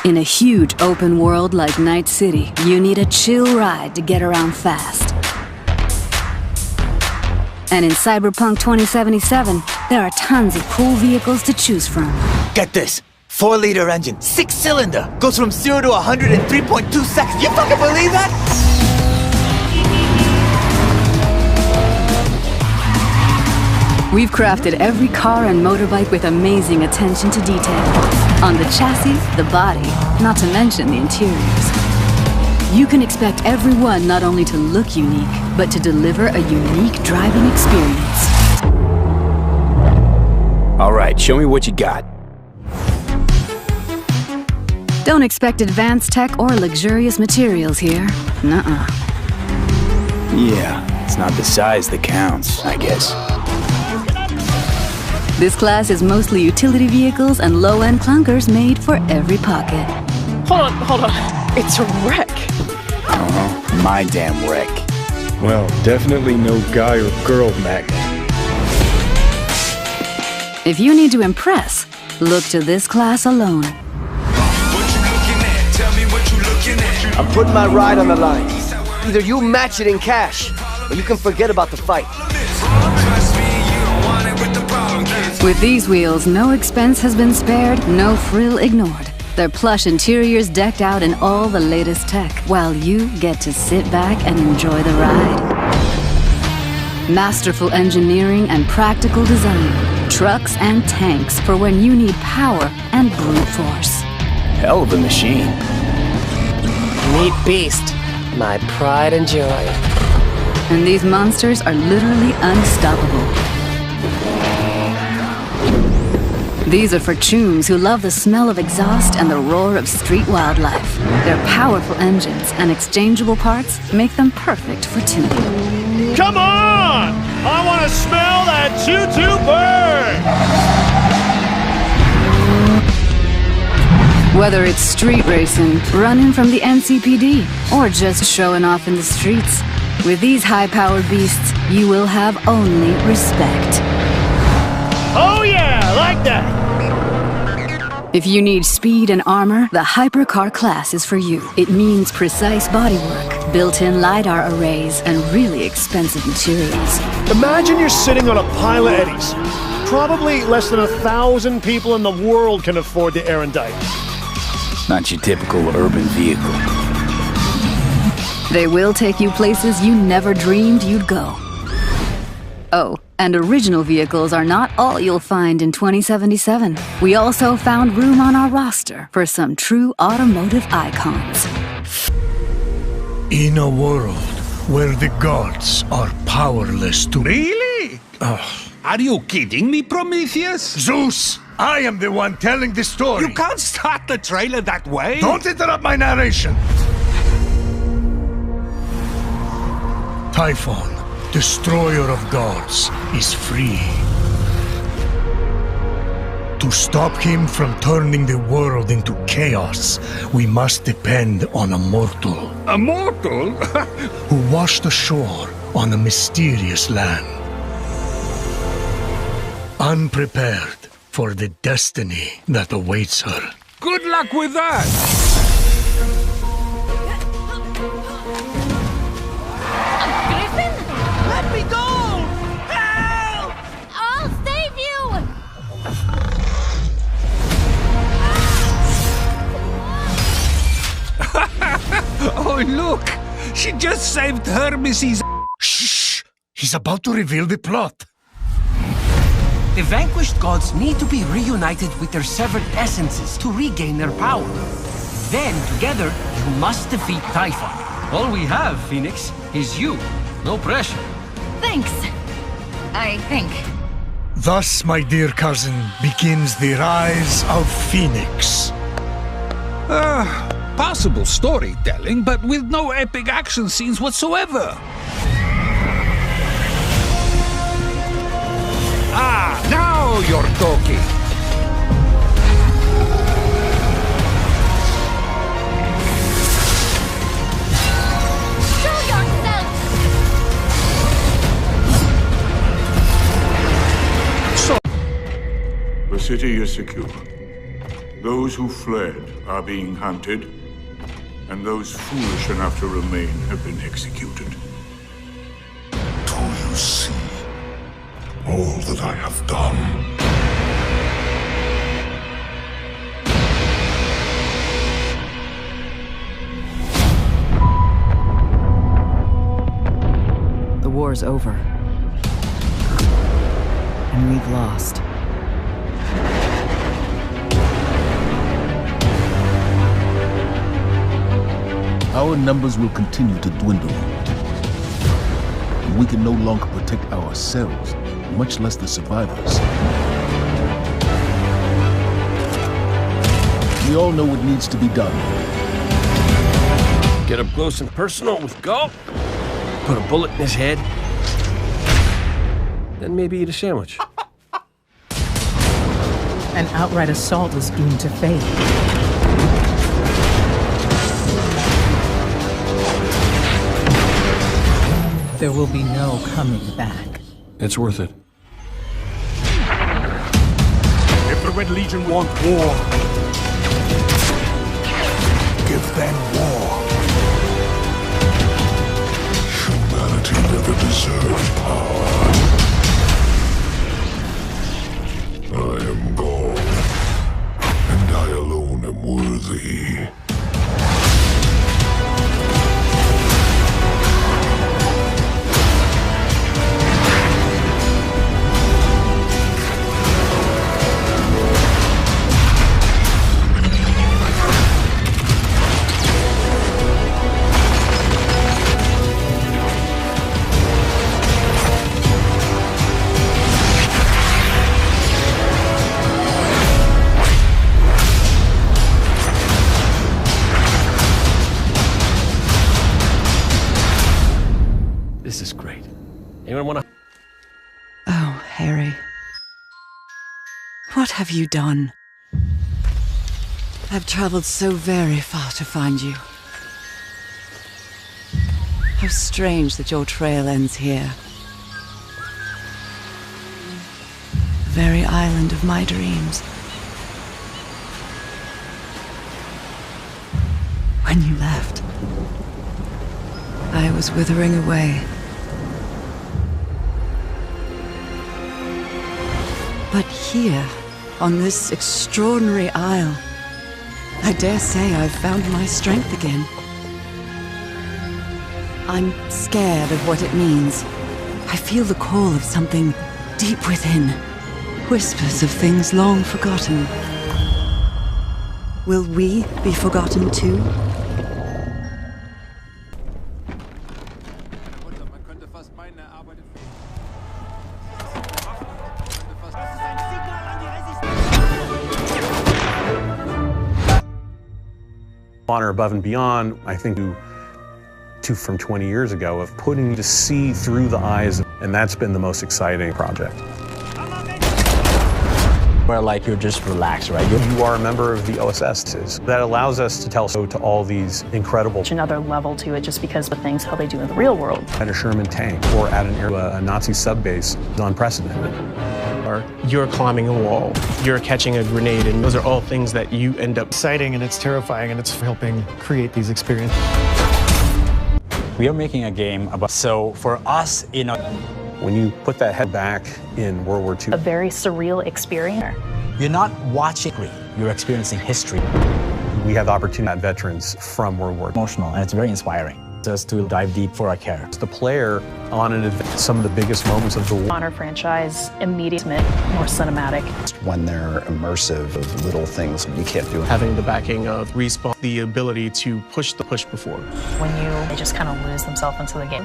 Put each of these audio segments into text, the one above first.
In a huge open world like Night City, you need a chill ride to get around fast. And in Cyberpunk 2077, there are tons of cool vehicles to choose from. Get this. 4-liter engine, 6-cylinder, goes from 0 to 100 in 3.2 seconds. You fucking believe that? We've crafted every car and motorbike with amazing attention to detail. On the chassis, the body, not to mention the interiors. You can expect every one not only to look unique, but to deliver a unique driving experience. All right, show me what you got. Don't expect advanced tech or luxurious materials here. Nuh-uh. Yeah, it's not the size that counts, I guess. This class is mostly utility vehicles and low-end clunkers made for every pocket. Hold on. It's a wreck. Uh-huh, my damn wreck. Well, definitely no guy or girl magnet. If you need to impress, look to this class alone. I'm putting my ride on the line. Either you match it in cash, or you can forget about the fight. With these wheels, no expense has been spared, no frill ignored. Their plush interiors decked out in all the latest tech, while you get to sit back and enjoy the ride. Masterful engineering and practical design. Trucks and tanks for when you need power and brute force. Hell of a machine. Meat beast, my pride and joy. And these monsters are literally unstoppable. These are for chooms who love the smell of exhaust and the roar of street wildlife. Their powerful engines and exchangeable parts make them perfect for tuning. Come on! I want to smell that choo-choo bird! Whether it's street racing, running from the NCPD, or just showing off in the streets, with these high-powered beasts, you will have only respect. Oh yeah, like that! If you need speed and armor, the Hypercar class is for you. It means precise bodywork, built-in LiDAR arrays, and really expensive materials. Imagine you're sitting on a pile of eddies. Probably less than 1,000 people in the world can afford the Erendite. Not your typical urban vehicle. They will take you places you never dreamed you'd go. Oh, and original vehicles are not all you'll find in 2077. We also found room on our roster for some true automotive icons. In a world where the gods are powerless to... Really? Are you kidding me, Prometheus? Zeus! I am the one telling the story! You can't start the trailer that way! Don't interrupt my narration! Typhon, destroyer of gods, is free. To stop him from turning the world into chaos, we must depend on a mortal. A mortal? Who washed ashore on a mysterious land. Unprepared for the destiny that awaits her. Good luck with that! Let me go! Help! I'll save you! Oh, look! She just saved Hermes' Shh! He's about to reveal the plot. The vanquished gods need to be reunited with their severed essences to regain their power. Then, together, you must defeat Typhon. All we have, Phoenix, is you. No pressure. Thanks. I think. Thus, my dear cousin, begins the rise of Phoenix. Possible storytelling, but with no epic action scenes whatsoever. Ah, now you're talking. Show yourself! The city is secure. Those who fled are being hunted, and those foolish enough to remain have been executed. Do you see all that I have done? The war's over. And we've lost. Our numbers will continue to dwindle. And we can no longer protect ourselves, much less the survivors. We all know what needs to be done. Get up close and personal with Gulp. Put a bullet in his head. Then maybe eat a sandwich. An outright assault is doomed to fail. There will be no coming back. It's worth it. If the Red Legion want war, Give them war. Humanity never deserved power. I am gone, and I alone am worthy. This is great. Anyone want to? Oh, Harry. What have you done? I've traveled so very far to find you. How strange that your trail ends here. The very island of my dreams. When you left, I was withering away. But here, on this extraordinary isle, I dare say I've found my strength again. I'm scared of what it means. I feel the call of something deep within. Whispers of things long forgotten. Will we be forgotten too? Honor above and beyond, I think, from 20 years ago of putting to see through the eyes, and that's been the most exciting project. Where like you're just relaxed, right? You are a member of the OSS. That allows us to tell so to all these incredible. Another level to it just because of things how they do in the real world. At a Sherman tank or at a Nazi sub base is unprecedented. Or you're climbing a wall, you're catching a grenade, and those are all things that you end up exciting, and it's terrifying, and it's helping create these experiences. We are making a game about, so for us, you know, when you put that head back in World War II, a very surreal experience. You're not watching, you're experiencing history. We have the opportunity at veterans from World War II. Emotional, and it's very inspiring. Just to dive deep for our characters. The player on some of the biggest moments of the war. Honor franchise, immediate, more cinematic. When they're immersive of little things you can't do. Having the backing of Respawn, the ability to push the push before. When they just kind of lose themselves into the game.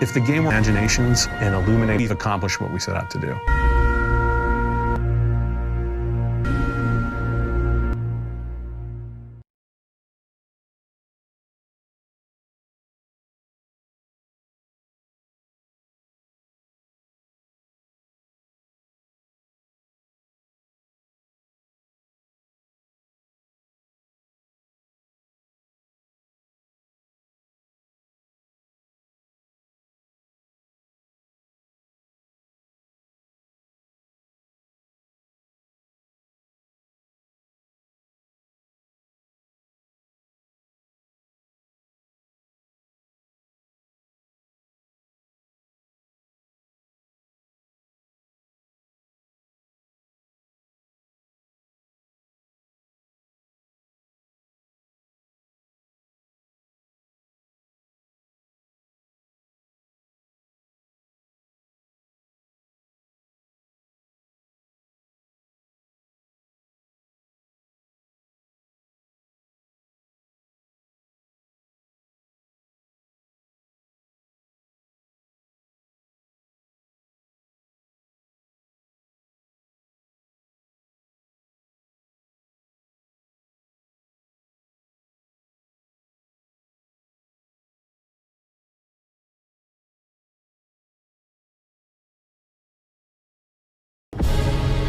If the game were imaginations and illuminate, we've accomplished what we set out to do.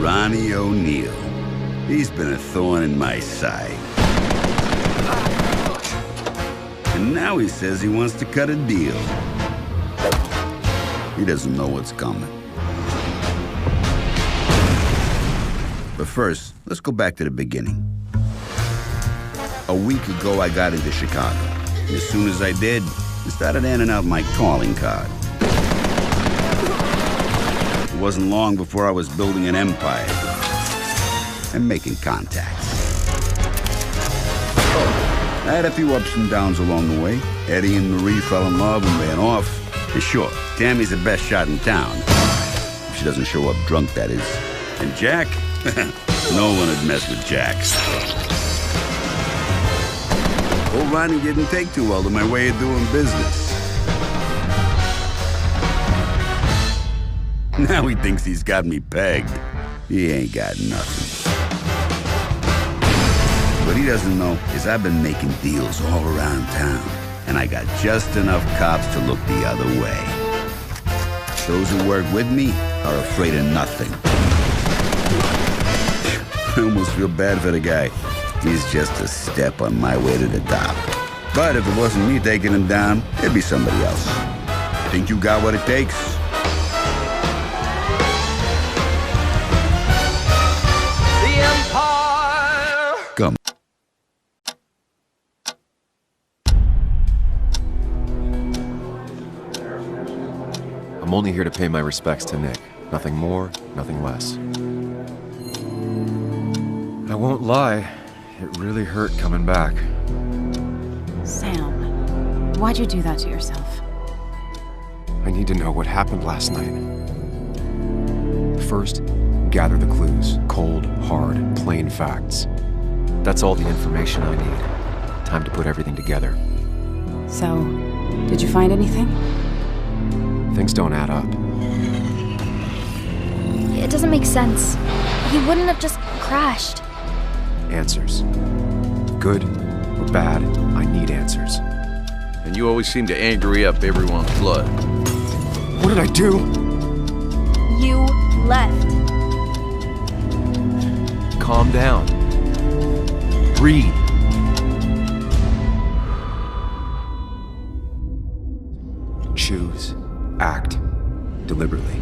Ronnie O'Neill. He's been a thorn in my side. And now he says he wants to cut a deal. He doesn't know what's coming. But first, let's go back to the beginning. A week ago, I got into Chicago. And as soon as I did, I started handing out my calling card. It wasn't long before I was building an empire and making contacts. I had a few ups and downs along the way. Eddie and Marie fell in love and ran off. And sure, Tammy's the best shot in town. If she doesn't show up drunk, that is. And Jack? No one would mess with Jack. Old Ronnie didn't take too well to my way of doing business. Now he thinks he's got me pegged. He ain't got nothing. What he doesn't know is I've been making deals all around town, and I got just enough cops to look the other way. Those who work with me are afraid of nothing. I almost feel bad for the guy. He's just a step on my way to the top. But if it wasn't me taking him down, it'd be somebody else. Think you got what it takes? The Empire! Come. I'm only here to pay my respects to Nick. Nothing more, nothing less. I won't lie, it really hurt coming back. Sam, why'd you do that to yourself? I need to know what happened last night. First, gather the clues. Cold, hard, plain facts. That's all the information I need. Time to put everything together. So, did you find anything? Things don't add up. It doesn't make sense. He wouldn't have just crashed. Answers. Good or bad, I need answers. And you always seem to angry up everyone's blood. What did I do? You left. Calm down. Breathe. Choose. Act. Deliberately.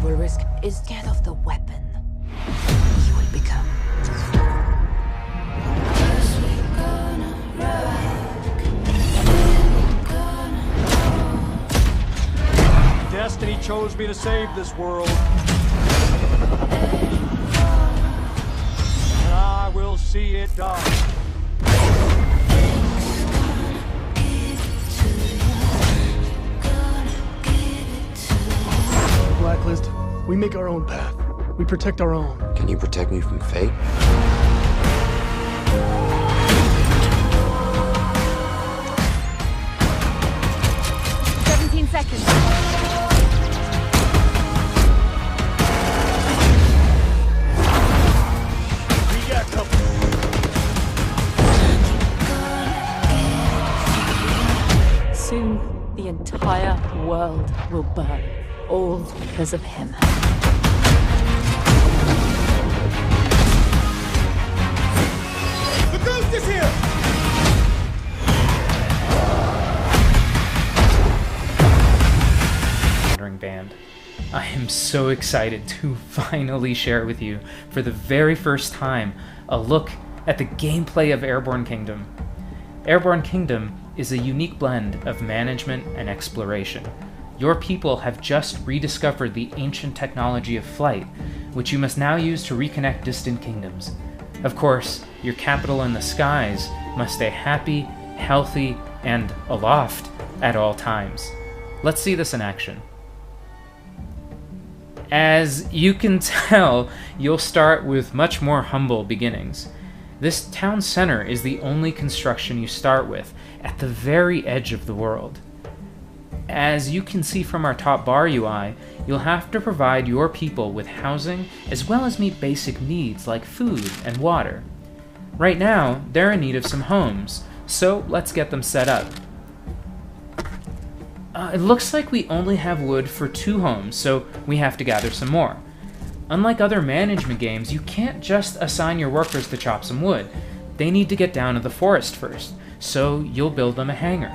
will risk is death of the weapon you will become. Destiny chose me to save this world. And I will see it done. Blacklist, we make our own path. We protect our own. Can you protect me from fate? 17 seconds. We got company. Soon, the entire world will burn, all because of him. The ghost is here! Band. I am so excited to finally share with you, for the very first time, a look at the gameplay of Airborne Kingdom. Airborne Kingdom is a unique blend of management and exploration. Your people have just rediscovered the ancient technology of flight, which you must now use to reconnect distant kingdoms. Of course, your capital in the skies must stay happy, healthy, and aloft at all times. Let's see this in action. As you can tell, you'll start with much more humble beginnings. This town center is the only construction you start with, at the very edge of the world. As you can see from our top bar UI, you'll have to provide your people with housing as well as meet basic needs like food and water. Right now, they're in need of some homes, so let's get them set up. It looks like we only have wood for 2 homes, so we have to gather some more. Unlike other management games, you can't just assign your workers to chop some wood. They need to get down to the forest first, so you'll build them a hangar.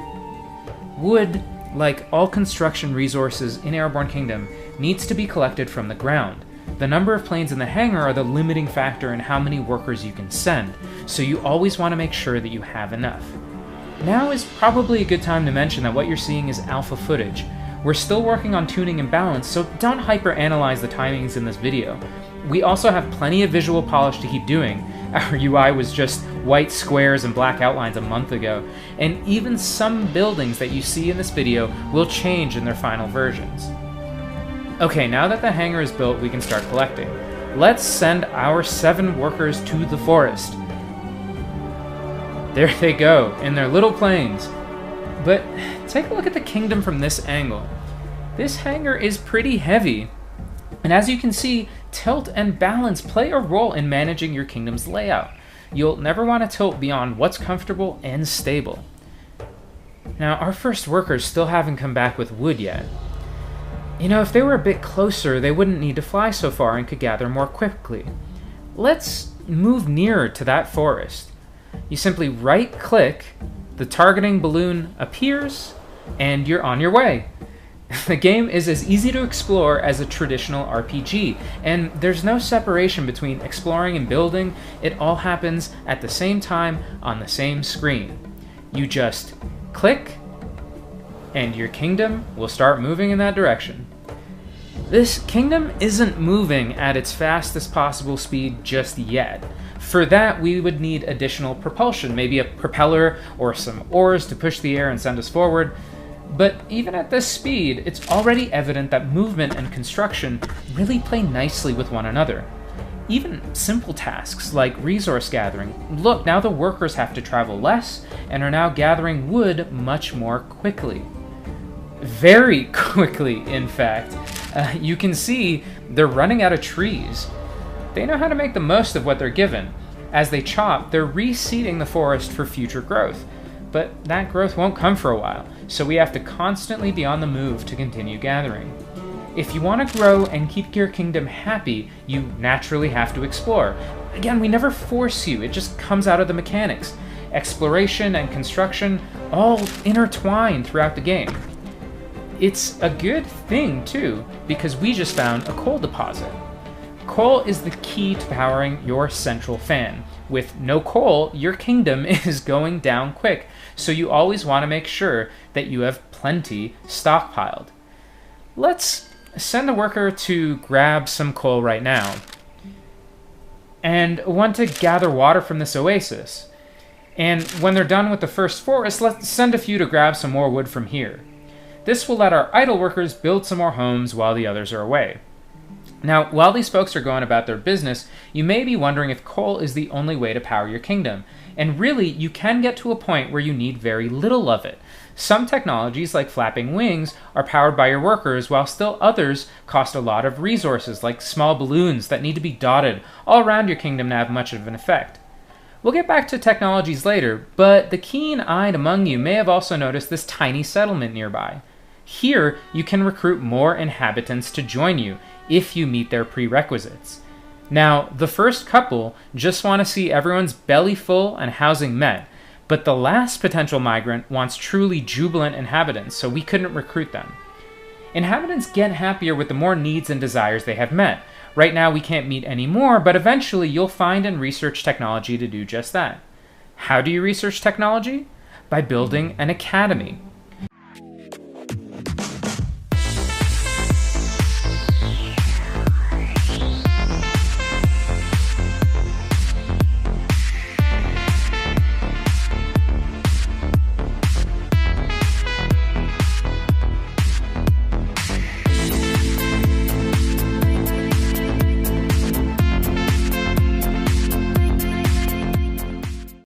Wood, like all construction resources in Airborne Kingdom, needs to be collected from the ground. The number of planes in the hangar are the limiting factor in how many workers you can send, so you always want to make sure that you have enough. Now is probably a good time to mention that what you're seeing is alpha footage. We're still working on tuning and balance, so don't hyper-analyze the timings in this video. We also have plenty of visual polish to keep doing. Our UI was just white squares and black outlines a month ago, and even some buildings that you see in this video will change in their final versions. Okay, now that the hangar is built, we can start collecting. Let's send our 7 workers to the forest. There they go, in their little planes. But take a look at the kingdom from this angle. This hangar is pretty heavy, and as you can see, tilt and balance play a role in managing your kingdom's layout. You'll never want to tilt beyond what's comfortable and stable. Now, our first workers still haven't come back with wood yet. You know, if they were a bit closer, they wouldn't need to fly so far and could gather more quickly. Let's move nearer to that forest. You simply right-click, the targeting balloon appears, and you're on your way. The game is as easy to explore as a traditional RPG, and there's no separation between exploring and building. It all happens at the same time on the same screen. You just click, and your kingdom will start moving in that direction. This kingdom isn't moving at its fastest possible speed just yet. For that, we would need additional propulsion, maybe a propeller or some oars to push the air and send us forward. But even at this speed, it's already evident that movement and construction really play nicely with one another. Even simple tasks like resource gathering. Look, now the workers have to travel less and are now gathering wood much more quickly. Very quickly, in fact. You can see they're running out of trees. They know how to make the most of what they're given. As they chop, they're reseeding the forest for future growth. But that growth won't come for a while, so we have to constantly be on the move to continue gathering. If you want to grow and keep your kingdom happy, you naturally have to explore. Again, we never force you, it just comes out of the mechanics. Exploration and construction all intertwine throughout the game. it's a good thing too, because we just found a coal deposit. Coal is the key to powering your central fan. With no coal, your kingdom is going down quick, so you always want to make sure that you have plenty stockpiled. Let's send a worker to grab some coal right now, and one to gather water from this oasis. And when they're done with the first forest, let's send a few to grab some more wood from here. This will let our idle workers build some more homes while the others are away. Now, while these folks are going about their business, you may be wondering if coal is the only way to power your kingdom. And really, you can get to a point where you need very little of it. Some technologies, like flapping wings, are powered by your workers, while still others cost a lot of resources, like small balloons that need to be dotted all around your kingdom to have much of an effect. We'll get back to technologies later, but the keen-eyed among you may have also noticed this tiny settlement nearby. Here, you can recruit more inhabitants to join you, if you meet their prerequisites. Now, the first couple just want to see everyone's belly full and housing met, but the last potential migrant wants truly jubilant inhabitants, so we couldn't recruit them. Inhabitants get happier with the more needs and desires they have met. Right now we can't meet any more, but eventually you'll find and research technology to do just that. How do you research technology? By building an academy.